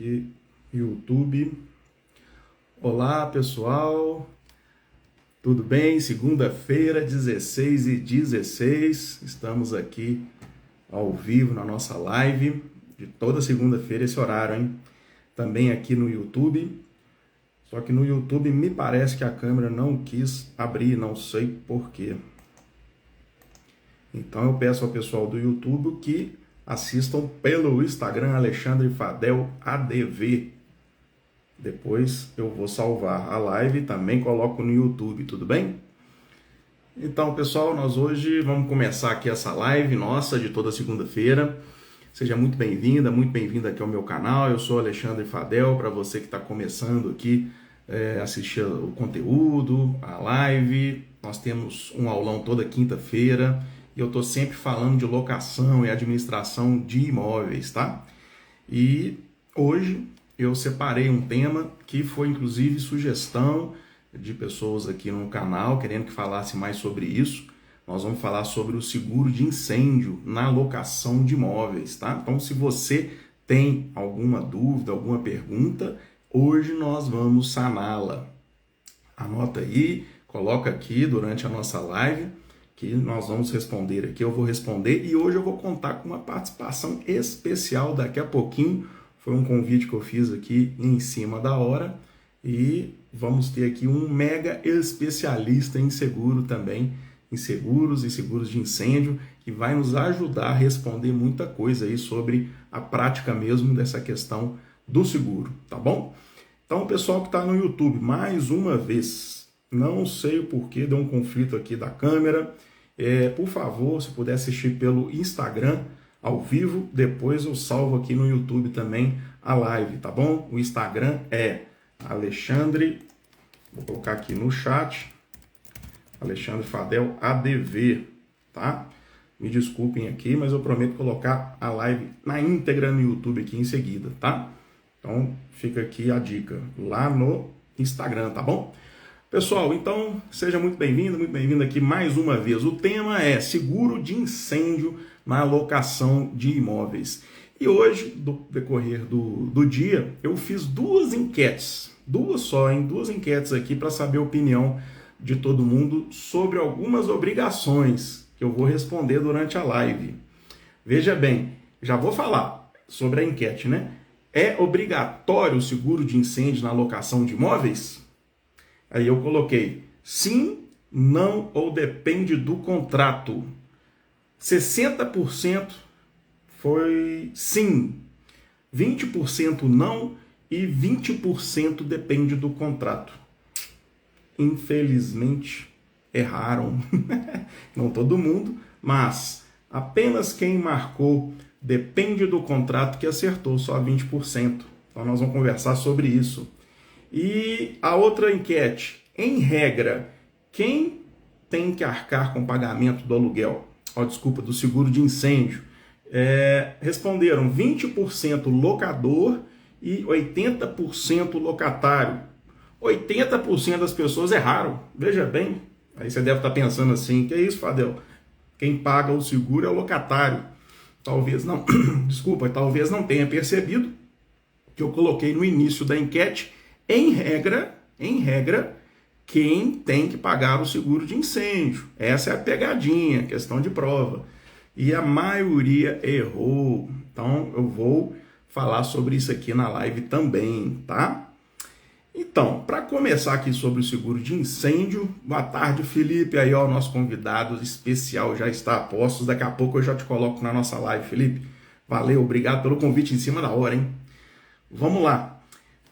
Aqui, YouTube. Olá, pessoal. Tudo bem? Segunda-feira, 16h16. Estamos aqui ao vivo na nossa live de toda segunda-feira, esse horário, hein? Também aqui no YouTube. Só que no YouTube me parece que a câmera não quis abrir, não sei por quê. Então eu peço ao pessoal do YouTube que assistam pelo Instagram Alexandre Fadel ADV. Depois eu vou salvar a live e também coloco no YouTube, tudo bem? Então, pessoal, nós hoje vamos começar aqui essa live nossa de toda segunda-feira. Seja muito bem-vinda aqui ao meu canal. Eu sou Alexandre Fadel, para você que está começando aqui assistir o conteúdo, a live. Nós temos um aulão toda quinta-feira. E eu estou sempre falando de locação e administração de imóveis, tá? E hoje eu separei um tema que foi inclusive sugestão de pessoas aqui no canal, querendo que falasse mais sobre isso. Nós vamos falar sobre o seguro de incêndio na locação de imóveis, tá? Então, se você tem alguma dúvida, alguma pergunta, hoje nós vamos saná-la. Anota aí, coloca aqui durante a nossa live, que nós vamos responder aqui, eu vou responder, e hoje eu vou contar com uma participação especial daqui a pouquinho. Foi um convite que eu fiz aqui em cima da hora, e vamos ter aqui um mega especialista em seguro também, em seguros e seguros de incêndio, que vai nos ajudar a responder muita coisa aí sobre a prática mesmo dessa questão do seguro, tá bom? Então, pessoal que está no YouTube, mais uma vez, não sei o porquê, deu um conflito aqui da câmera. Por favor, se puder assistir pelo Instagram ao vivo, depois eu salvo aqui no YouTube também a live, tá bom? O Instagram é Alexandre, vou colocar aqui no chat, Alexandre Fadel ADV, tá? Me desculpem aqui, mas eu prometo colocar a live na íntegra no YouTube aqui em seguida, tá? Então fica aqui a dica, lá no Instagram, tá bom? Pessoal, então, seja muito bem-vindo aqui mais uma vez. O tema é seguro de incêndio na locação de imóveis. E hoje, do decorrer do dia, eu fiz duas enquetes aqui para saber a opinião de todo mundo sobre algumas obrigações que eu vou responder durante a live. Veja bem, já vou falar sobre a enquete, né? É obrigatório o seguro de incêndio na locação de imóveis? Aí eu coloquei sim, não ou depende do contrato. 60% foi sim, 20% não e 20% depende do contrato. Infelizmente, erraram. Não todo mundo, mas apenas quem marcou depende do contrato que acertou, só 20%. Então nós vamos conversar sobre isso. E a outra enquete, em regra, quem tem que arcar com o pagamento do aluguel? Do seguro de incêndio. Responderam 20% locador e 80% locatário. 80% das pessoas erraram, veja bem. Aí você deve estar pensando assim, que é isso, Fadel? Quem paga o seguro é o locatário. Talvez não, talvez não tenha percebido que eu coloquei no início da enquete. Em regra, quem tem que pagar o seguro de incêndio. Essa é a pegadinha, questão de prova. E a maioria errou. Então, eu vou falar sobre isso aqui na live também, tá? Então, para começar aqui sobre o seguro de incêndio, boa tarde, Felipe. Aí, ó, o nosso convidado especial já está a postos. Daqui a pouco eu já te coloco na nossa live, Felipe. Valeu, obrigado pelo convite em cima da hora, hein? Vamos lá.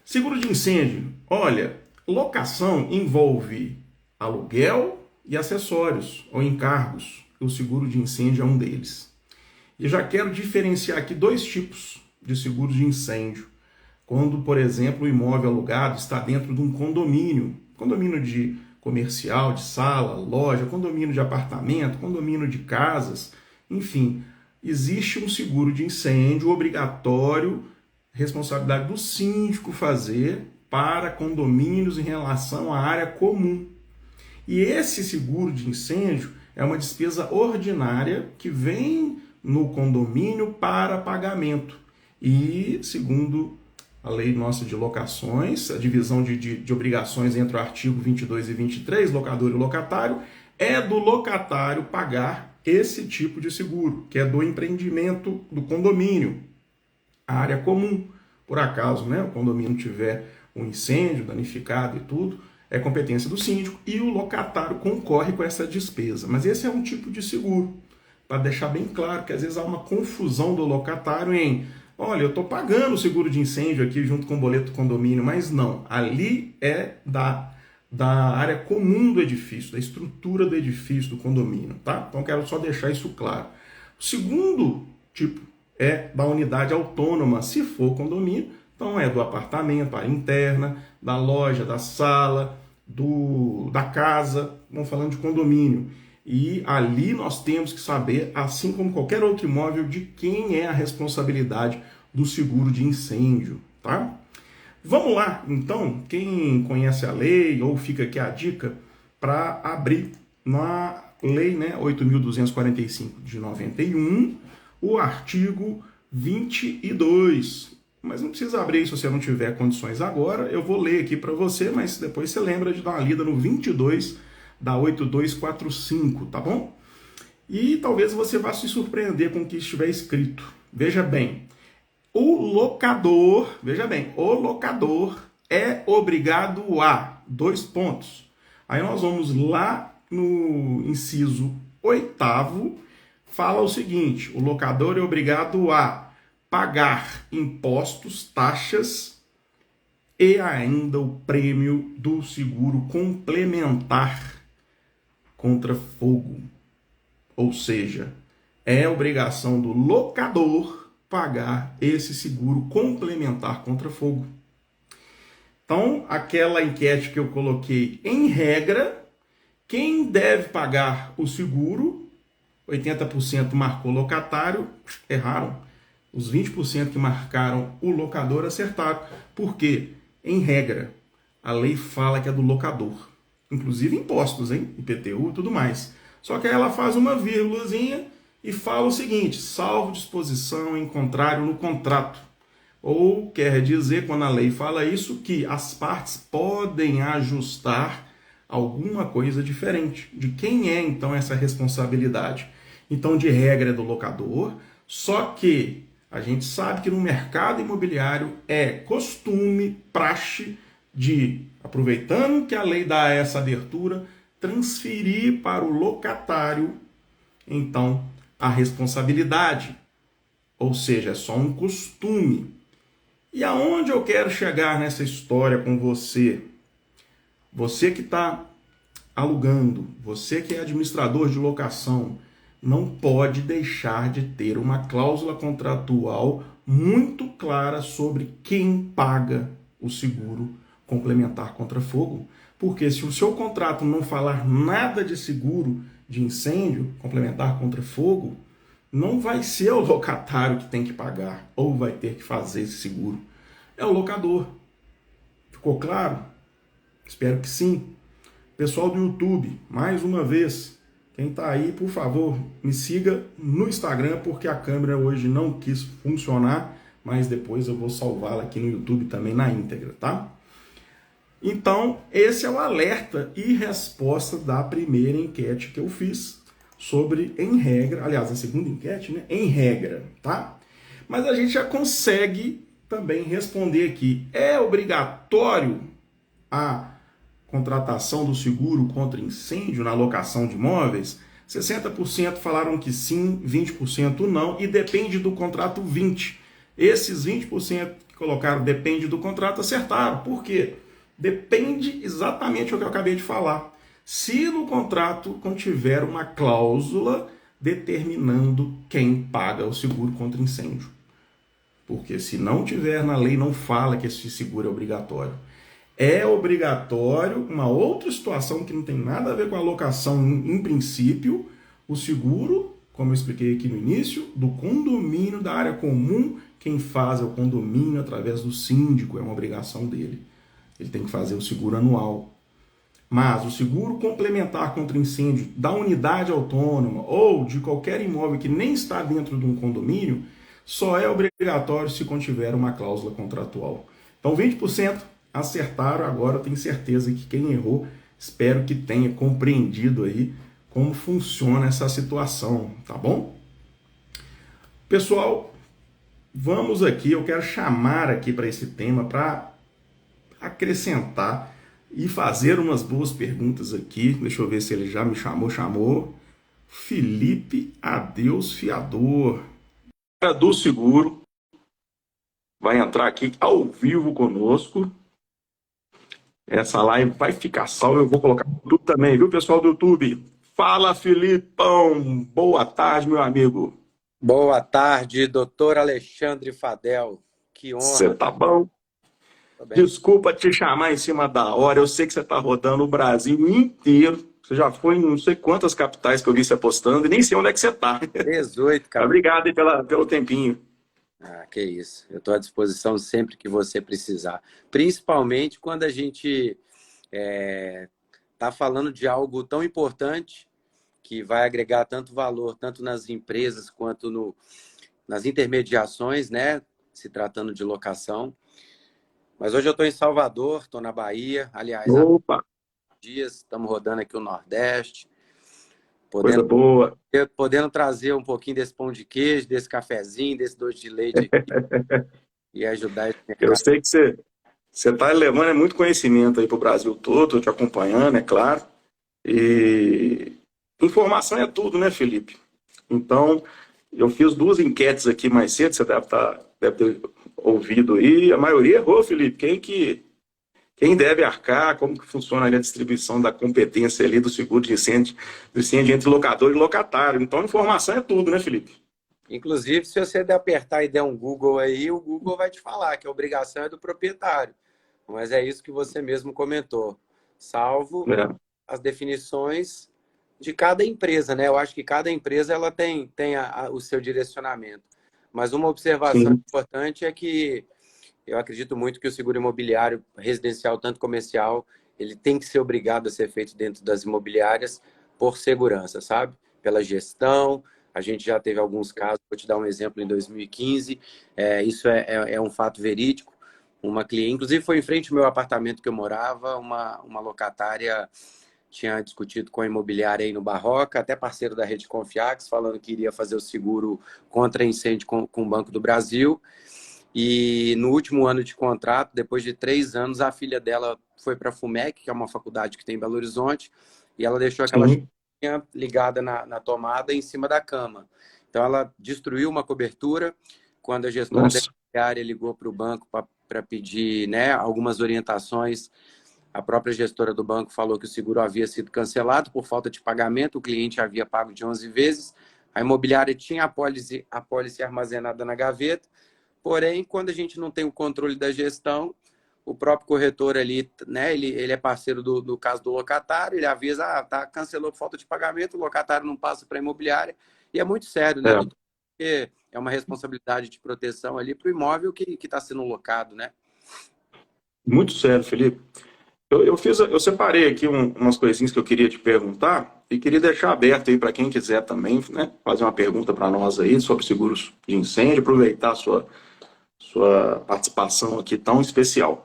Seguro de incêndio, olha, locação envolve aluguel e acessórios ou encargos. O seguro de incêndio é um deles. E já quero diferenciar aqui dois tipos de seguro de incêndio. Quando, por exemplo, o imóvel alugado está dentro de um condomínio de comercial, de sala, loja, condomínio de apartamento, condomínio de casas, enfim, existe um seguro de incêndio obrigatório, responsabilidade do síndico fazer para condomínios em relação à área comum. E esse seguro de incêndio é uma despesa ordinária que vem no condomínio para pagamento. E, segundo a lei nossa de locações, a divisão de obrigações entre o artigo 22 e 23, locador e locatário, é do locatário pagar esse tipo de seguro, que é do empreendimento do condomínio, a área comum. Por acaso, né, o condomínio tiver um incêndio danificado e tudo, é competência do síndico e o locatário concorre com essa despesa. Mas esse é um tipo de seguro, para deixar bem claro que às vezes há uma confusão do locatário em, olha, eu estou pagando o seguro de incêndio aqui junto com o boleto do condomínio, mas não, ali é da área comum do edifício, da estrutura do edifício, do condomínio, tá? Então quero só deixar isso claro. O segundo tipo é da unidade autônoma, se for condomínio, então é do apartamento, área interna, da loja, da sala, da casa, vamos falando de condomínio. E ali nós temos que saber, assim como qualquer outro imóvel, de quem é a responsabilidade do seguro de incêndio, tá? Vamos lá, então, quem conhece a lei, ou fica aqui a dica, para abrir na lei, né, 8.245 de 91, o artigo 22. Mas não precisa abrir se você não tiver condições agora, eu vou ler aqui para você, mas depois você lembra de dar uma lida no 22 da 8245, tá bom? E talvez você vá se surpreender com o que estiver escrito. Veja bem, o locador é obrigado a, 2 pontos. Aí nós vamos lá no inciso 8º, fala o seguinte, o locador é obrigado a pagar impostos, taxas e ainda o prêmio do seguro complementar contra fogo. Ou seja, é obrigação do locador pagar esse seguro complementar contra fogo. Então, aquela enquete que eu coloquei, em regra, quem deve pagar o seguro, 80% marcou locatário, erraram. Os 20% que marcaram o locador acertaram. Por quê? Em regra, a lei fala que é do locador. Inclusive impostos, hein? IPTU e tudo mais. Só que aí ela faz uma vírgulazinha e fala o seguinte, salvo disposição em contrário no contrato. Ou quer dizer, quando a lei fala isso, que as partes podem ajustar alguma coisa diferente. De quem é, então, essa responsabilidade? Então, de regra é do locador, só que a gente sabe que no mercado imobiliário é costume, praxe, de, aproveitando que a lei dá essa abertura, transferir para o locatário, então, a responsabilidade. Ou seja, é só um costume. E aonde eu quero chegar nessa história com você? Você que está alugando, você que é administrador de locação, não pode deixar de ter uma cláusula contratual muito clara sobre quem paga o seguro complementar contra fogo. Porque se o seu contrato não falar nada de seguro de incêndio complementar contra fogo, não vai ser o locatário que tem que pagar ou vai ter que fazer esse seguro. É o locador. Ficou claro? Espero que sim. Pessoal do YouTube, mais uma vez, quem está aí, por favor, me siga no Instagram, porque a câmera hoje não quis funcionar, mas depois eu vou salvá-la aqui no YouTube também na íntegra, tá? Então, esse é o alerta e resposta da primeira enquete que eu fiz sobre em regra, aliás, a segunda enquete, né? Em regra, tá? Mas a gente já consegue também responder aqui. É obrigatório a contratação do seguro contra incêndio na locação de imóveis? 60% falaram que sim, 20% não, e depende do contrato 20%. Esses 20% que colocaram depende do contrato acertaram. Por quê? Depende exatamente do que eu acabei de falar. Se no contrato contiver uma cláusula determinando quem paga o seguro contra incêndio. Porque se não tiver na lei, não fala que esse seguro é obrigatório. É obrigatório, uma outra situação que não tem nada a ver com a locação em princípio, o seguro, como eu expliquei aqui no início, do condomínio da área comum, quem faz é o condomínio através do síndico, é uma obrigação dele. Ele tem que fazer o seguro anual. Mas o seguro complementar contra incêndio da unidade autônoma ou de qualquer imóvel que nem está dentro de um condomínio, Só é obrigatório se contiver uma cláusula contratual. Então, 20% acertaram, agora eu tenho certeza que quem errou, espero que tenha compreendido aí como funciona essa situação, tá bom? Pessoal, vamos aqui, eu quero chamar aqui para esse tema para acrescentar e fazer umas boas perguntas aqui. Deixa eu ver se ele já me chamou. Felipe Adeus Fiador, do seguro, vai entrar aqui ao vivo conosco. Essa live vai ficar salva, eu vou colocar no YouTube também, viu, pessoal do YouTube? Fala, Filipão! Boa tarde, meu amigo. Boa tarde, doutor Alexandre Fadel. Que Você honra. tá bom? Tô bem. Desculpa te chamar em cima da hora, eu sei que você tá rodando o Brasil inteiro. Você já foi em não sei quantas capitais que eu vi você postando e nem sei onde é que você tá. 18, Mas cara. obrigado aí pelo tempinho. Ah, que isso. Eu estou à disposição sempre que você precisar. Principalmente quando a gente está falando de algo tão importante que vai agregar tanto valor, tanto nas empresas quanto nas intermediações, né? Se tratando de locação. Mas hoje eu estou em Salvador, estou na Bahia. Aliás, há Opa, dias estamos rodando aqui o Nordeste, coisa podendo boa. podendo trazer um pouquinho desse pão de queijo, desse cafezinho, desse doce de leite aqui e ajudar esse Eu mercado. sei que você está levando muito conhecimento aí para o Brasil todo, estou te acompanhando, é claro. E informação é tudo, né, Felipe? Então, eu fiz duas enquetes aqui mais cedo, você deve ter ouvido aí. A maioria errou, Felipe. Quem deve arcar, como que funciona ali a distribuição da competência ali do incêndio entre locador e locatário. Então, informação é tudo, né, Felipe? Inclusive, se você der apertar e der um Google aí, o Google vai te falar que a obrigação é do proprietário. Mas é isso que você mesmo comentou, salvo É, as definições de cada empresa, né? Eu acho que cada empresa ela tem o seu direcionamento. Mas uma observação sim, importante é que eu acredito muito que o seguro imobiliário residencial, tanto comercial, ele tem que ser obrigado a ser feito dentro das imobiliárias por segurança, sabe? Pela gestão. A gente já teve alguns casos, vou te dar um exemplo, em 2015. Isso é um fato verídico. Uma cliente, inclusive foi em frente ao meu apartamento que eu morava, uma locatária tinha discutido com a imobiliária aí no Barroca, até parceiro da Rede Confiax, falando que iria fazer o seguro contra incêndio com o Banco do Brasil. E no último ano de contrato, depois de 3 anos, a filha dela foi para a FUMEC, que é uma faculdade que tem em Belo Horizonte, e ela deixou aquela sim. chavinha ligada na tomada em cima da cama. Então, ela destruiu uma cobertura. Quando a gestora da Nossa, imobiliária ligou para o banco para pedir, né, algumas orientações, a própria gestora do banco falou que o seguro havia sido cancelado por falta de pagamento, o cliente havia pago de 11 vezes, a imobiliária tinha a pólice armazenada na gaveta. Porém, quando a gente não tem o controle da gestão, o próprio corretor ali, né, ele é parceiro do caso do locatário, ele avisa, tá, cancelou por falta de pagamento, o locatário não passa para a imobiliária, e é muito sério, né, é doutor? Porque é uma responsabilidade de proteção ali para o imóvel que está sendo locado, né? muito sério, Felipe. Eu separei aqui umas coisinhas que eu queria te perguntar e queria deixar aberto aí para quem quiser também, né, fazer uma pergunta para nós aí sobre seguros de incêndio, aproveitar a sua participação aqui tão especial.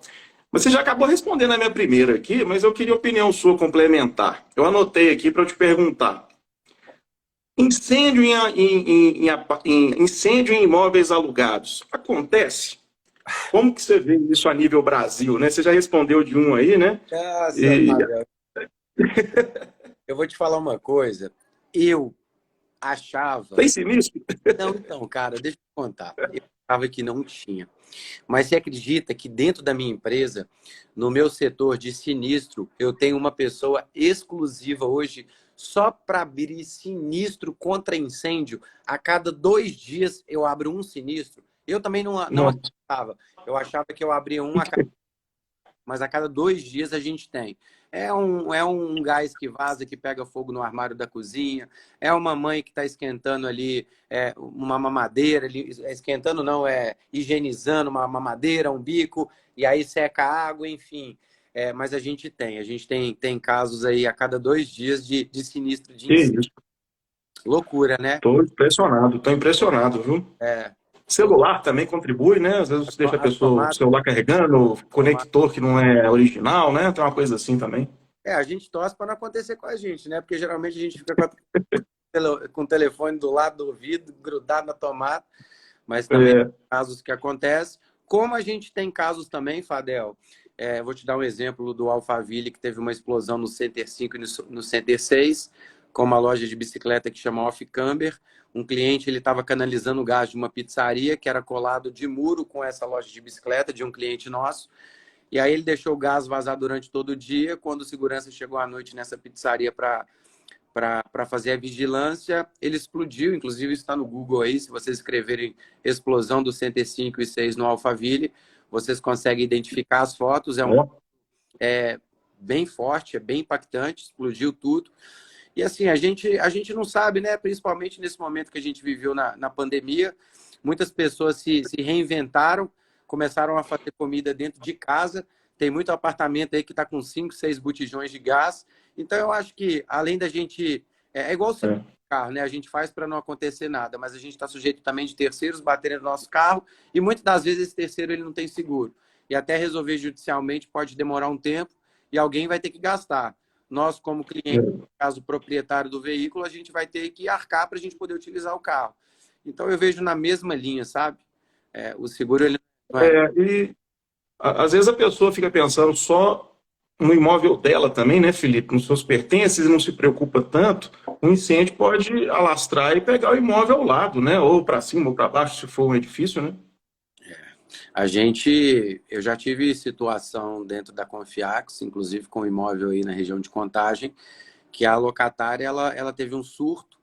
Você já acabou respondendo a minha primeira aqui, mas eu queria opinião sua complementar. Eu anotei aqui para eu te perguntar. Incêndio incêndio em imóveis alugados acontece? Como que você vê isso a nível Brasil, né? Você já respondeu de um aí, né? Nossa, E Fábio, eu vou te falar uma coisa. Eu achava. tem sinistro? Não, então, cara, deixa eu te contar. Eu achava que não tinha. Mas você acredita que dentro da minha empresa, no meu setor de sinistro, eu tenho uma pessoa exclusiva hoje só para abrir sinistro contra incêndio? A cada 2 dias eu abro um sinistro. Eu também não Nossa, acreditava. Eu achava que eu abria um a cada, mas a cada 2 dias a gente tem. É um gás que vaza, que pega fogo no armário da cozinha. É uma mãe que está esquentando ali uma mamadeira, esquentando não, higienizando uma mamadeira, um bico, e aí seca a água, enfim. Mas a gente tem casos aí a cada 2 dias de sinistro de que incêndio. isso. Loucura, né? Estou impressionado, viu? Celular também contribui, né? Às vezes você deixa a A pessoa, o tomada, celular carregando, tomada. conector que não é original, né? Tem uma coisa assim também. A gente torce para não acontecer com a gente, né? Porque geralmente a gente fica com o telefone do lado do ouvido, grudado na tomada, mas também tem É, casos que acontecem. Como a gente tem casos também, Fadel, vou te dar um exemplo do Alphaville, que teve uma explosão no Center 5 e no Center 6, com uma loja de bicicleta que chama Off Camber. Um cliente ele estava canalizando o gás de uma pizzaria que era colado de muro com essa loja de bicicleta de um cliente nosso. E aí ele deixou o gás vazar durante todo o dia. Quando o segurança chegou à noite nessa pizzaria para fazer a vigilância, ele explodiu. Inclusive está no Google aí, se vocês escreverem explosão do Center 5 e 6 no Alphaville, vocês conseguem identificar as fotos. ó, É bem forte, é bem impactante, explodiu tudo. E assim, a gente não sabe, né? Principalmente nesse momento que a gente viveu na pandemia, muitas pessoas se reinventaram, começaram a fazer comida dentro de casa. Tem muito apartamento aí que está com 5, 6 botijões de gás. Então, eu acho que, além da gente. É igual o seguro é. do carro, né? A gente faz para não acontecer nada, mas a gente está sujeito também de terceiros baterem no nosso carro e muitas das vezes esse terceiro ele não tem seguro. E até resolver judicialmente pode demorar um tempo e alguém vai ter que gastar. Nós, como cliente, no caso proprietário do veículo, a gente vai ter que arcar para a gente poder utilizar o carro. Então, eu vejo na mesma linha, sabe? O seguro, ele não é. E às vezes a pessoa fica pensando só no imóvel dela também, né, Felipe? Nos seus pertences e não se preocupa tanto. O incêndio pode alastrar e pegar o imóvel ao lado, né? Ou para cima ou para baixo, se for um edifício, né? Eu já tive situação dentro da Confiax, inclusive com um imóvel aí na região de Contagem, que a locatária, ela teve um surto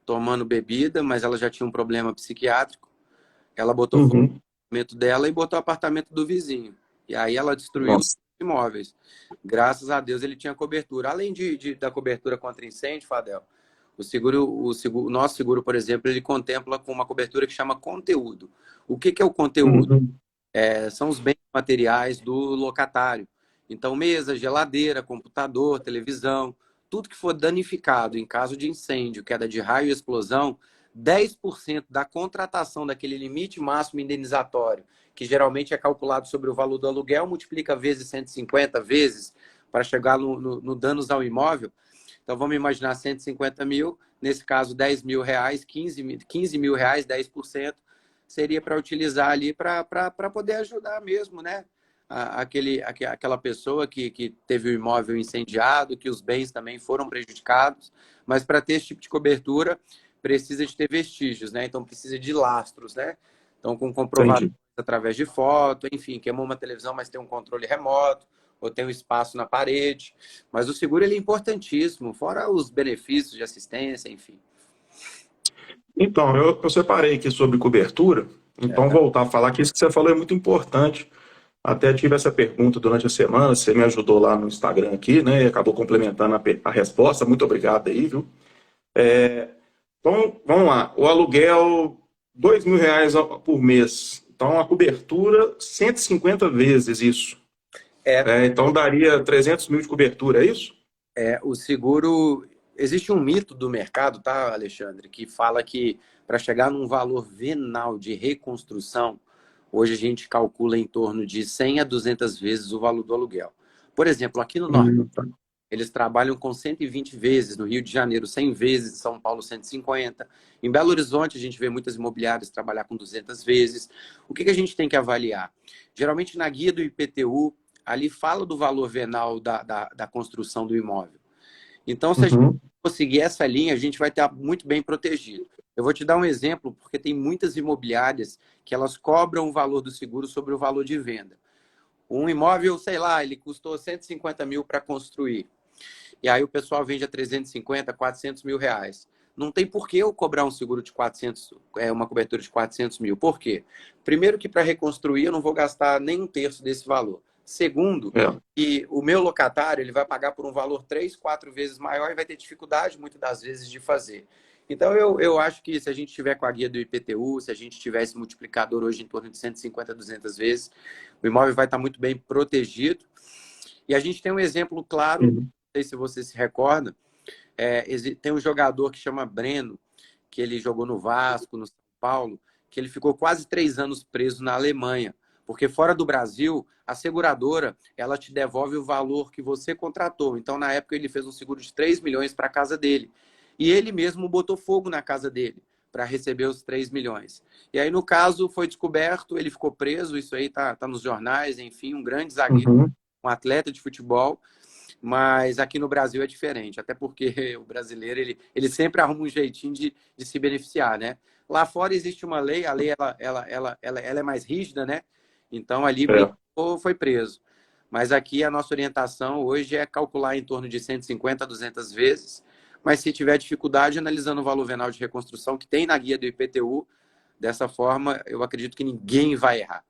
tomando bebida, mas ela já tinha um problema psiquiátrico. Ela botou fogo Uhum. no apartamento dela e botou o apartamento do vizinho. E aí ela destruiu os Nossa, imóveis. Graças a Deus ele tinha cobertura. Além da cobertura contra incêndio, Fadel, o nosso seguro, por exemplo, ele contempla com uma cobertura que chama conteúdo. O que é o conteúdo? uhum. São os bens materiais do locatário. Então, mesa, geladeira, computador, televisão, tudo que for danificado em caso de incêndio, queda de raio e explosão, 10% da contratação daquele limite máximo indenizatório, que geralmente é calculado sobre o valor do aluguel, multiplica vezes 150 vezes para chegar no danos ao imóvel. Então, vamos imaginar 150 mil, nesse caso, 10 mil reais, 15 mil reais, 10%, seria para utilizar ali para poder ajudar mesmo, né? Aquela pessoa que teve o imóvel incendiado, que os bens também foram prejudicados, mas para ter esse tipo de cobertura precisa de ter vestígios, né? Então precisa de lastros, né? Então com comprovação Entendi. através de foto, enfim, queimou uma televisão, mas tem um controle remoto, ou tem um espaço na parede. Mas o seguro ele é importantíssimo, fora os benefícios de assistência, enfim. Então, eu separei aqui sobre cobertura. Então, voltar a falar que isso que você falou é muito importante. Até tive essa pergunta durante a semana, você me ajudou lá no Instagram aqui, né? E acabou complementando a resposta. Muito obrigado aí, viu? Então, vamos lá. O aluguel, R$ 2.000 por mês. Então, a cobertura, 150 vezes isso. É, Então, daria 300 mil de cobertura, é isso? o seguro. Existe um mito do mercado, tá, Alexandre, que fala que para chegar num valor venal de reconstrução, hoje a gente calcula em torno de 100 a 200 vezes o valor do aluguel. Por exemplo, aqui no Nordeste, Tá. eles trabalham com 120 vezes, no Rio de Janeiro 100 vezes, em São Paulo 150. Em Belo Horizonte a gente vê muitas imobiliárias trabalhar com 200 vezes. O que a gente tem que avaliar? Geralmente na guia do IPTU, ali fala do valor venal da construção do imóvel. Então, se a gente Uhum. conseguir essa linha, a gente vai estar muito bem protegido. Eu vou te dar um exemplo, porque tem muitas imobiliárias que elas cobram o valor do seguro sobre o valor de venda. Um imóvel, sei lá, ele custou 150 mil para construir. E aí o pessoal vende a 350, 400 mil reais. Não tem por que eu cobrar um seguro de 400, uma cobertura de 400 mil. Por quê? Primeiro que para reconstruir eu não vou gastar nem um terço desse valor. Segundo, É. que o meu locatário ele vai pagar por um valor 3, 4 vezes maior e vai ter dificuldade muitas das vezes de fazer. Então eu acho que se a gente tiver com a guia do IPTU, se a gente tiver esse multiplicador hoje em torno de 150, 200 vezes, o imóvel vai estar muito bem protegido. E a gente tem um exemplo claro, não Uhum. sei se você se recorda, tem um jogador que chama Breno, que ele jogou no Vasco, no São Paulo, que ele ficou quase 3 anos preso na Alemanha. Porque fora do Brasil, a seguradora, ela te devolve o valor que você contratou. Então, na época, ele fez um seguro de 3 milhões para a casa dele. E ele mesmo botou fogo na casa dele para receber os 3 milhões. E aí, no caso, foi descoberto, ele ficou preso, isso aí tá nos jornais, enfim, um grande zagueiro, um atleta de futebol, mas aqui no Brasil é diferente, até porque o brasileiro, ele sempre arruma um jeitinho de se beneficiar, né? Lá fora existe uma lei, a lei ela é mais rígida, né? Então, ali brincou, foi preso. Mas aqui a nossa orientação hoje é calcular em torno de 150 a 200 vezes, mas se tiver dificuldade, analisando o valor venal de reconstrução que tem na guia do IPTU, dessa forma, eu acredito que ninguém vai errar.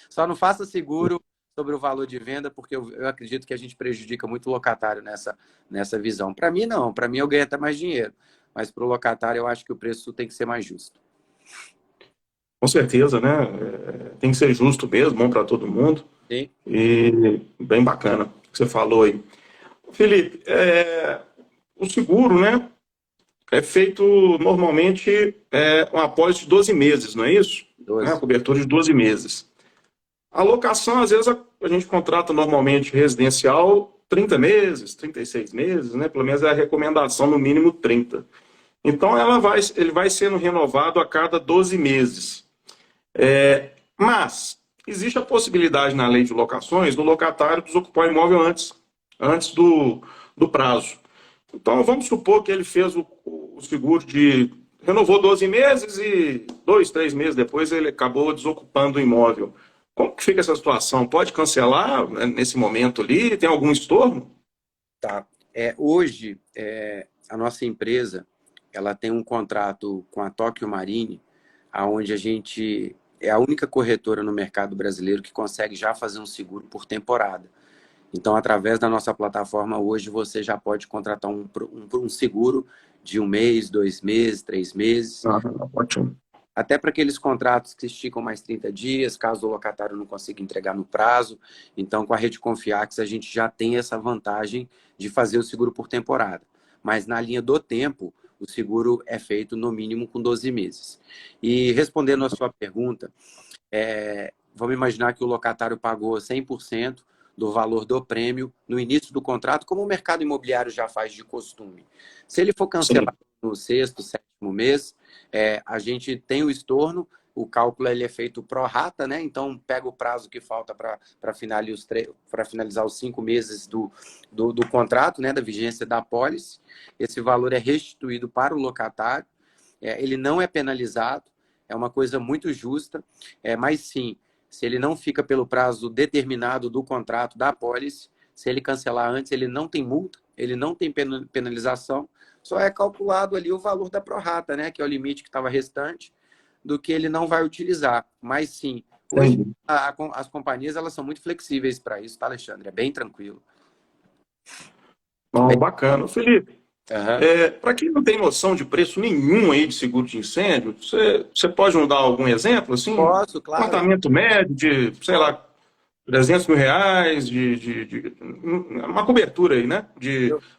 Só não faça seguro sobre o valor de venda, porque eu acredito que a gente prejudica muito o locatário nessa visão. Para mim, não. Para mim, eu ganho até mais dinheiro. Mas para o locatário, eu acho que o preço tem que ser mais justo. Com certeza, né? Tem que ser justo mesmo, bom para todo mundo. Sim. E bem bacana o que você falou aí. Felipe, o seguro, né? É feito normalmente uma apólice de 12 meses, não é isso? 12. Né? Cobertura de 12 meses. A locação, às vezes, a gente contrata normalmente residencial 30 meses, 36 meses, né? Pelo menos é a recomendação, no mínimo 30. Então, ele vai sendo renovado a cada 12 meses. Mas existe a possibilidade na lei de locações do locatário desocupar o imóvel antes do prazo. Então, vamos supor que ele fez o seguro renovou 12 meses e 2, 3 meses depois ele acabou desocupando o imóvel. Como que fica essa situação? Pode cancelar nesse momento ali? Tem algum estorno? Tá. Hoje, a nossa empresa ela tem um contrato com a Tokyo Marine, onde a gente é a única corretora no mercado brasileiro que consegue já fazer um seguro por temporada. Então, através da nossa plataforma, hoje você já pode contratar um seguro de 1 mês, 2 meses, 3 meses. Ótimo. Até para aqueles contratos que esticam mais 30 dias, caso o locatário não consiga entregar no prazo. Então, com a Rede Confiax, a gente já tem essa vantagem de fazer o seguro por temporada. Mas na linha do tempo, o seguro é feito no mínimo com 12 meses. E respondendo a sua pergunta, vamos imaginar que o locatário pagou 100% do valor do prêmio no início do contrato, como o mercado imobiliário já faz de costume. Se ele for cancelado no 6º, 7º mês, a gente tem o estorno, o cálculo ele é feito pro rata, né? Então pega o prazo que falta para finalizar os 5 meses do contrato, né? Da vigência da apólice. Esse valor é restituído para o locatário, ele não é penalizado, é uma coisa muito justa, mas sim, se ele não fica pelo prazo determinado do contrato da apólice, se ele cancelar antes, ele não tem multa, ele não tem penalização, só é calculado ali o valor da prorata, né, que é o limite que estava restante, do que ele não vai utilizar. Mas sim, hoje as companhias elas são muito flexíveis para isso, tá, Alexandre? É bem tranquilo. Bacana. Felipe, para quem não tem noção de preço nenhum aí de seguro de incêndio, você pode nos dar algum exemplo? Assim, Posso, claro. Apartamento médio de, sei lá, 300 mil reais, uma cobertura aí, né?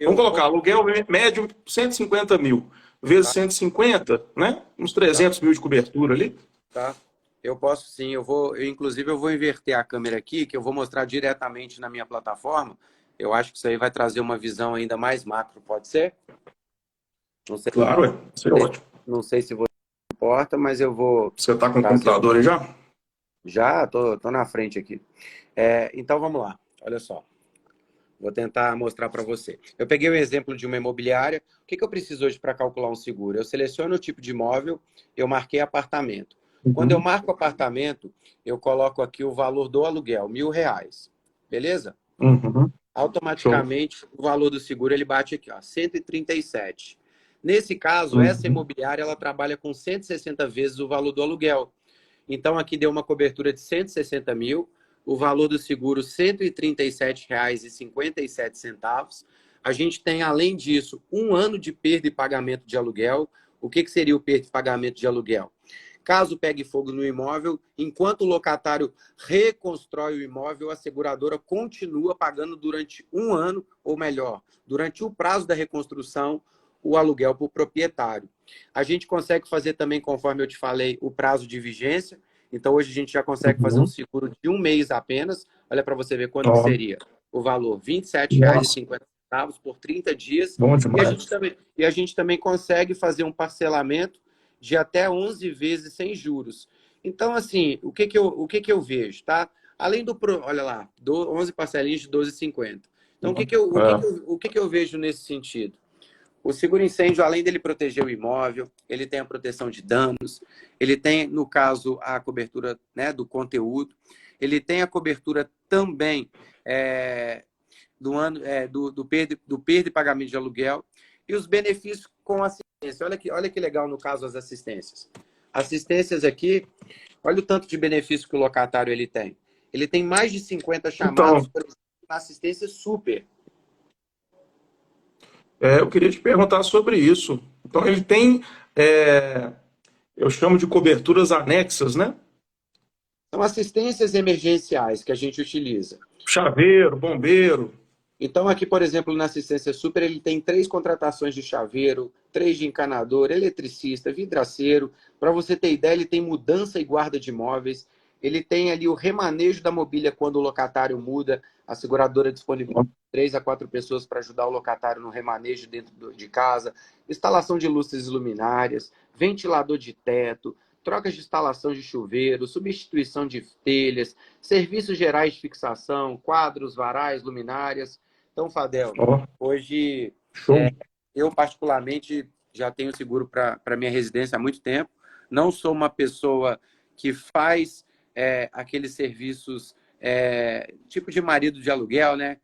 Vamos colocar, aluguel médio 150 mil, vezes 150, né? Uns 300 mil de cobertura ali. Tá. Eu posso sim, inclusive eu vou inverter a câmera aqui, que eu vou mostrar diretamente na minha plataforma. Eu acho que isso aí vai trazer uma visão ainda mais macro, pode ser? Não sei, claro, isso é ótimo. Não sei se você importa, mas eu vou... Você está com o computador aí já? Já, tô na frente aqui. Então vamos lá, olha só. Vou tentar mostrar para você. Eu peguei o exemplo de uma imobiliária. O que eu preciso hoje para calcular um seguro? Eu seleciono o tipo de imóvel, eu marquei apartamento. Quando eu marco apartamento, eu coloco aqui o valor do aluguel, R$1.000. Beleza? Automaticamente, o valor do seguro ele bate aqui, ó, 137. Nesse caso, essa imobiliária ela trabalha com 160 vezes o valor do aluguel. Então, aqui deu uma cobertura de 160 mil, o valor do seguro R$ 137,57. A gente tem, além disso, 1 ano de perda e pagamento de aluguel. O que seria o perda e pagamento de aluguel? Caso pegue fogo no imóvel, enquanto o locatário reconstrói o imóvel, a seguradora continua pagando durante 1 ano, ou melhor, durante o prazo da reconstrução, o aluguel para o proprietário. A gente consegue fazer também, conforme eu te falei, o prazo de vigência. Então, hoje a gente já consegue fazer um Uhum. seguro de um mês apenas. Olha para você ver quanto que Ó, seria o valor, R$ nossa, 27,50 por 30 dias. bom E demais. a gente também consegue fazer um parcelamento de até 11 vezes sem juros. Então, assim, o que que eu vejo, tá? Além do... Olha lá, 11 parcelinhas de 12,50. Então, É. o que que eu vejo nesse sentido? O seguro incêndio, além dele proteger o imóvel, ele tem a proteção de danos, ele tem, no caso, a cobertura, né, do conteúdo, ele tem a cobertura também do perda e pagamento de aluguel e os benefícios com assistência. Olha que legal no caso as assistências. Assistências aqui, olha o tanto de benefício que o locatário ele tem. Ele tem mais de 50 chamados, Então, por exemplo, na assistência super. eu queria te perguntar sobre isso. Então, ele tem, é, eu chamo de coberturas anexas, né? São assistências emergenciais que a gente utiliza. Chaveiro, bombeiro. Então, aqui, por exemplo, na assistência super, ele tem 3 contratações de chaveiro, 3 de encanador, eletricista, vidraceiro. Para você ter ideia, ele tem mudança e guarda de imóveis. Ele tem ali o remanejo da mobília quando o locatário muda. A seguradora disponibiliza 3 a 4 pessoas para ajudar o locatário no remanejo dentro de casa. Instalação de luzes luminárias, ventilador de teto, trocas de instalação de chuveiro, substituição de telhas, serviços gerais de fixação, quadros, varais, luminárias. Então, Fadel, Ó, hoje show. eu particularmente já tenho seguro para minha residência há muito tempo. Não sou uma pessoa que faz aqueles serviços tipo de marido de aluguel, né?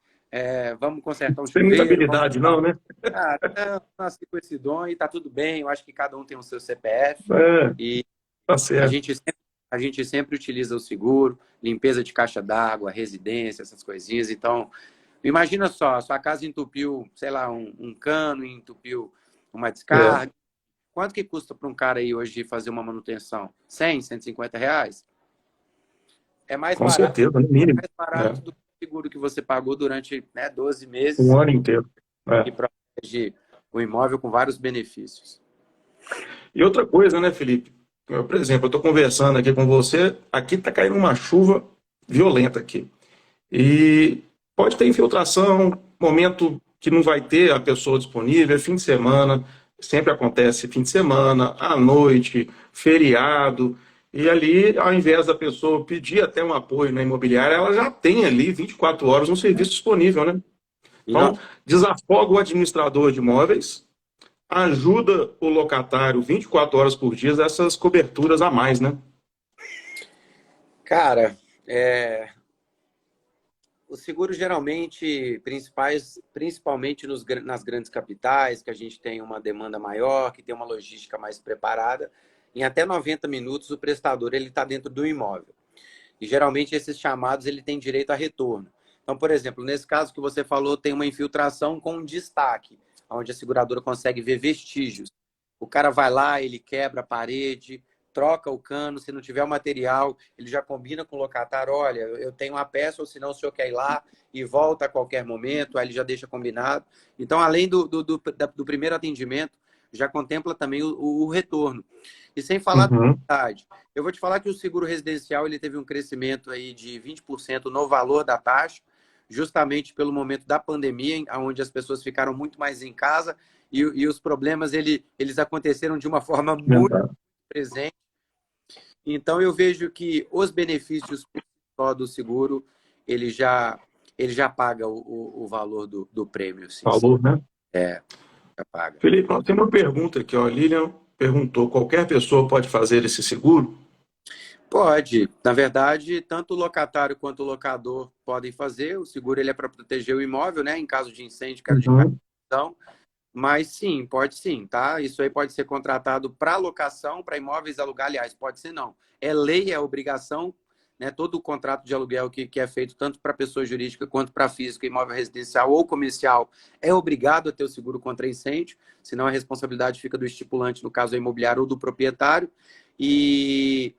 Vamos consertar um Tem muita chuveiro, vamos... habilidade, não, né? Ah, não, nasci com esse dom e tá tudo bem. Eu acho que cada um tem o seu CPF É, e tá a certo. gente sempre, a gente sempre utiliza o seguro, limpeza de caixa d'água, residência, essas coisinhas. Então, imagina só, a sua casa entupiu, sei lá, um cano, entupiu uma É, descarga. Quanto que custa para um cara aí hoje fazer uma manutenção? 100, R$ 150? É mais com barato, certeza, no é mínimo. mais É, barato do que o seguro que você pagou durante 12 um meses ano inteiro. e É. protege o imóvel com vários benefícios. E outra coisa, né, Felipe? Por exemplo, eu estou conversando aqui com você, aqui está caindo uma chuva violenta aqui. E pode ter infiltração, momento que não vai ter a pessoa disponível, é fim de semana, sempre acontece fim de semana, à noite, feriado. E ali, ao invés da pessoa pedir até um apoio na imobiliária, ela já tem ali 24 horas um serviço disponível, né? E não, Então, desafoga o administrador de imóveis, ajuda o locatário 24 horas por dia essas coberturas a mais, né? cara, o seguro geralmente, principalmente nas grandes capitais, que a gente tem uma demanda maior, que tem uma logística mais preparada, em até 90 minutos o prestador ele está dentro do imóvel. E geralmente esses chamados ele tem direito a retorno. Então, por exemplo, nesse caso que você falou, tem uma infiltração com um destaque, onde a seguradora consegue ver vestígios. O cara vai lá, ele quebra a parede, troca o cano, se não tiver o material, ele já combina com o locatário, olha, eu tenho uma peça, ou senão o senhor quer ir lá e volta a qualquer momento, aí ele já deixa combinado. Então, além do primeiro atendimento, já contempla também o retorno. E sem falar da Uhum. qualidade. Eu vou te falar que o seguro residencial ele teve um crescimento aí de 20% no valor da taxa, justamente pelo momento da pandemia, onde as pessoas ficaram muito mais em casa e os problemas eles aconteceram de uma forma muito Verdade. presente. Então, eu vejo que os benefícios só do seguro, ele já, ele já paga o valor do prêmio, sim, sim. Falou, né? Já paga. Felipe, nós temos uma pergunta aqui, ó. A Lilian perguntou: qualquer pessoa pode fazer esse seguro? Pode. Na verdade, tanto o locatário quanto o locador podem fazer. O seguro ele é para proteger o imóvel, né? Em caso de incêndio, queda de Uhum. calefação. Mas sim, pode sim, tá? Isso aí pode ser contratado para locação, para imóveis alugar, aliás, pode ser não. É lei, é obrigação, né? Todo o contrato de aluguel que é feito tanto para pessoa jurídica quanto para física, imóvel residencial ou comercial, é obrigado a ter o seguro contra incêndio, senão a responsabilidade fica do estipulante, no caso, é imobiliário ou do proprietário. E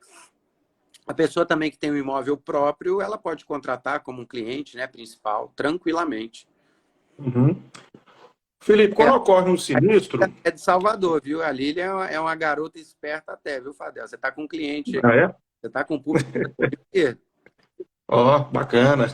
a pessoa também que tem um imóvel próprio, ela pode contratar como um cliente, né, principal, tranquilamente. Uhum. Felipe, quando ocorre um sinistro... É de Salvador, viu? A Lília é uma garota esperta até, viu, Fadel? Você está com um cliente, Ah, é? você está com um público. Ó, bacana.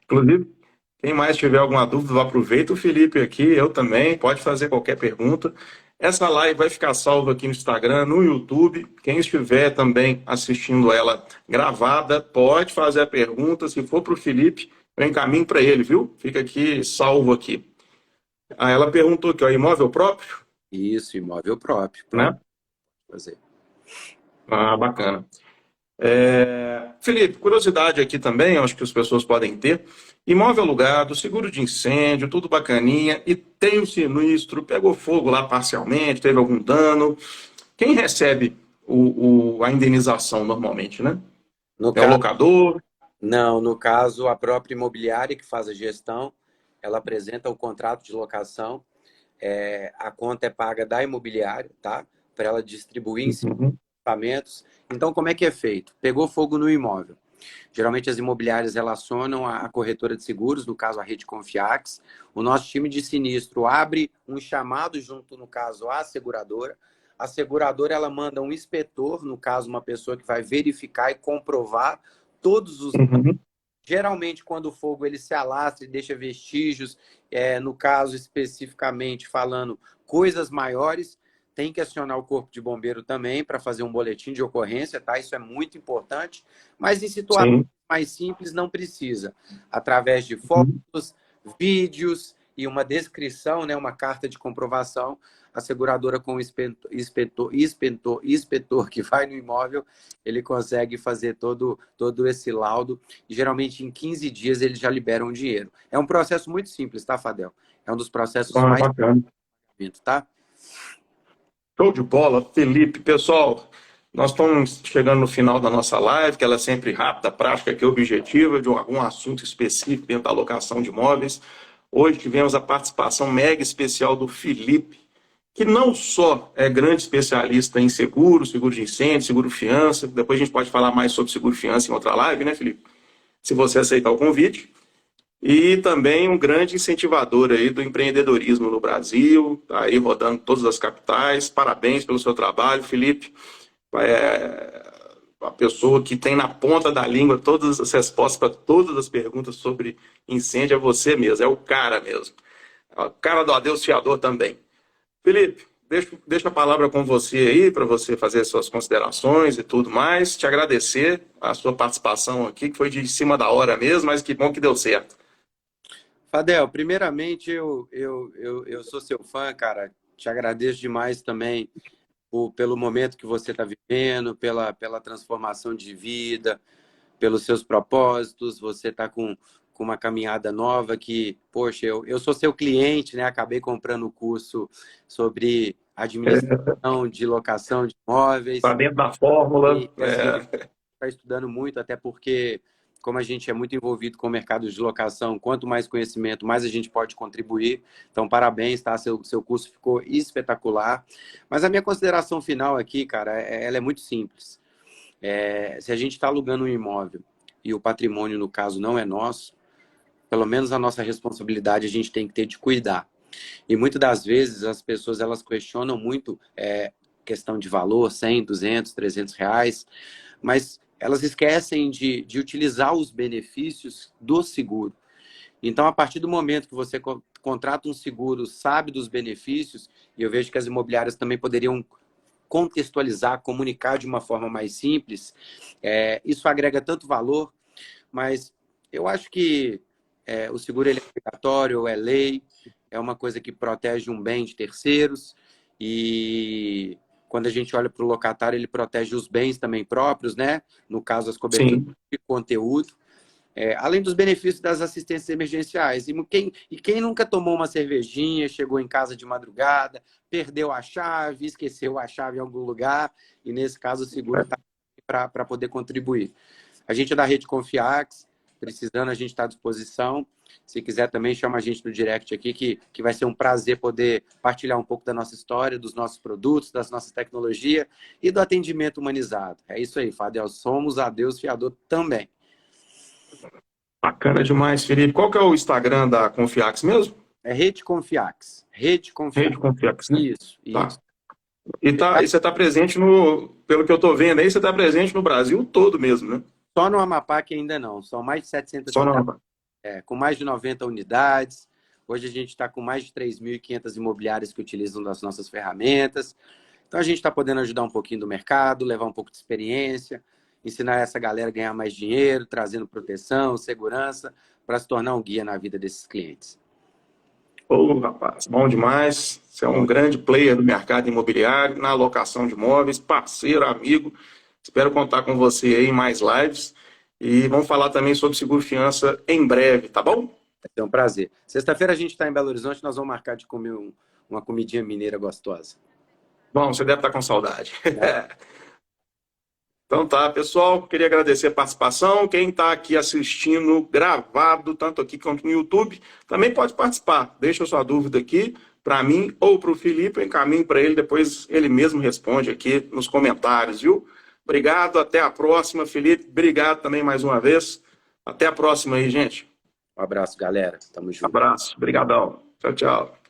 Inclusive, quem mais tiver alguma dúvida, aproveita o Felipe aqui, eu também, pode fazer qualquer pergunta. Essa live vai ficar salva aqui no Instagram, no YouTube. Quem estiver também assistindo ela gravada, pode fazer a pergunta. Se for para o Felipe, eu encaminho para ele, viu? Fica aqui, salvo aqui. Ah, ela perguntou aqui, ó, imóvel próprio, Isso, imóvel próprio. Pode né? fazer. Ah, bacana. Felipe, curiosidade aqui também, acho que as pessoas podem ter. Imóvel alugado, seguro de incêndio, tudo bacaninha, e tem o sinistro, pegou fogo lá parcialmente, teve algum dano. Quem recebe a indenização normalmente, né? No É o caso, locador? não, no caso, a própria imobiliária que faz a gestão, ela apresenta o contrato de locação, a conta é paga da imobiliária, tá? Para ela distribuir em Uhum, equipamentos. Então, como é que é feito? Pegou fogo no imóvel. Geralmente as imobiliárias relacionam a corretora de seguros, no caso a Rede Confiax. O nosso time de sinistro abre um chamado junto, no caso, à seguradora. A seguradora ela manda um inspetor, no caso uma pessoa que vai verificar e comprovar todos os... uhum, Geralmente, quando o fogo ele se alastra e deixa vestígios, no caso especificamente falando coisas maiores, tem que acionar o corpo de bombeiro também para fazer um boletim de ocorrência, tá? Isso é muito importante. Mas em situações sim. mais simples não precisa. Através de Uhum. fotos, vídeos e uma descrição, né, uma carta de comprovação, a seguradora com o inspetor que vai no imóvel, ele consegue fazer todo esse laudo e geralmente em 15 dias eles já liberam o dinheiro. É um processo muito simples, tá, Fadel? É um dos processos Ah, mais bacana. simples, tá? Show de bola, Felipe. Pessoal, nós estamos chegando no final da nossa live, que ela é sempre rápida, prática e objetiva, de algum assunto específico dentro da alocação de imóveis. Hoje tivemos a participação mega especial do Felipe, que não só é grande especialista em seguro, seguro de incêndio, seguro fiança. Depois a gente pode falar mais sobre seguro fiança em outra live, né, Felipe? Se você aceitar o convite. E também um grande incentivador aí do empreendedorismo no Brasil, tá aí rodando todas as capitais. Parabéns pelo seu trabalho, Felipe. É a pessoa que tem na ponta da língua todas as respostas para todas as perguntas sobre incêndio é você mesmo, é o cara mesmo. É o cara do adeus fiador também. Felipe, deixa a palavra com você aí, para você fazer suas considerações e tudo mais. Te agradecer a sua participação aqui, que foi de cima da hora mesmo, mas que bom que deu certo. Fadel, primeiramente eu sou seu fã, cara. Te agradeço demais também pelo momento que você está vivendo, pela transformação de vida, pelos seus propósitos. Você está com uma caminhada nova que, poxa, eu sou seu cliente, né? Acabei comprando o curso sobre administração de locação de Está imóveis. dentro da fórmula. E assim, está estudando muito, até porque, como a gente é muito envolvido com o mercado de locação, quanto mais conhecimento, mais a gente pode contribuir. Então, parabéns, tá? Seu curso ficou espetacular. Mas a minha consideração final aqui, cara, ela é muito simples. Se a gente está alugando um imóvel e o patrimônio, no caso, não é nosso, pelo menos a nossa responsabilidade a gente tem que ter de cuidar. E muitas das vezes as pessoas elas questionam muito questão de valor, 100, 200, 300 reais, mas elas esquecem de utilizar os benefícios do seguro. Então, a partir do momento que você contrata um seguro, sabe dos benefícios, e eu vejo que as imobiliárias também poderiam contextualizar, comunicar de uma forma mais simples, isso agrega tanto valor, mas eu acho que o seguro ele é obrigatório, é lei, é uma coisa que protege um bem de terceiros e quando a gente olha para o locatário, ele protege os bens também próprios, né? No caso, as coberturas Sim. de conteúdo. Além dos benefícios das assistências emergenciais. E quem nunca tomou uma cervejinha, chegou em casa de madrugada, perdeu a chave, esqueceu a chave em algum lugar, e nesse caso o seguro está para poder contribuir. A gente é da Rede Confiax, precisando, a gente está à disposição. Se quiser também, chama a gente no direct aqui, que vai ser um prazer poder partilhar um pouco da nossa história, dos nossos produtos, das nossas tecnologias e do atendimento humanizado. É isso aí, Fadel. Somos a Deus Fiador também. Bacana demais, Felipe. Qual que é o Instagram da Confiax mesmo? É Rede Confiax. Rede Rede Confiax. Confiax, né? Isso, Tá. isso. E você está presente pelo que eu estou vendo aí, você está presente no Brasil todo mesmo, né? Só no Amapá que ainda não. São mais de 700 Só cidades, não. com mais de 90 unidades. Hoje a gente está com mais de 3.500 imobiliárias que utilizam das nossas ferramentas. Então a gente está podendo ajudar um pouquinho do mercado, levar um pouco de experiência, ensinar essa galera a ganhar mais dinheiro, trazendo proteção, segurança, para se tornar um guia na vida desses clientes. Ô, rapaz, bom demais. Você é um Bom, grande player do mercado imobiliário, na alocação de imóveis, parceiro, amigo. Espero contar com você aí em mais lives. E vamos falar também sobre seguro-fiança em breve, tá bom? vai ser um prazer. Sexta-feira a gente está em Belo Horizonte, nós vamos marcar de comer uma comidinha mineira gostosa. Bom, você deve estar com saudade. Né? Então tá, pessoal, queria agradecer a participação. Quem está aqui assistindo gravado, tanto aqui quanto no YouTube, também pode participar. Deixa a sua dúvida aqui para mim ou para o Felipe, eu encaminho para ele, depois ele mesmo responde aqui nos comentários, viu? Obrigado, até a próxima, Felipe. Obrigado também mais uma vez. Até a próxima aí, gente. Um abraço, galera. Tamo junto. Abraço, obrigadão. Tchau, tchau.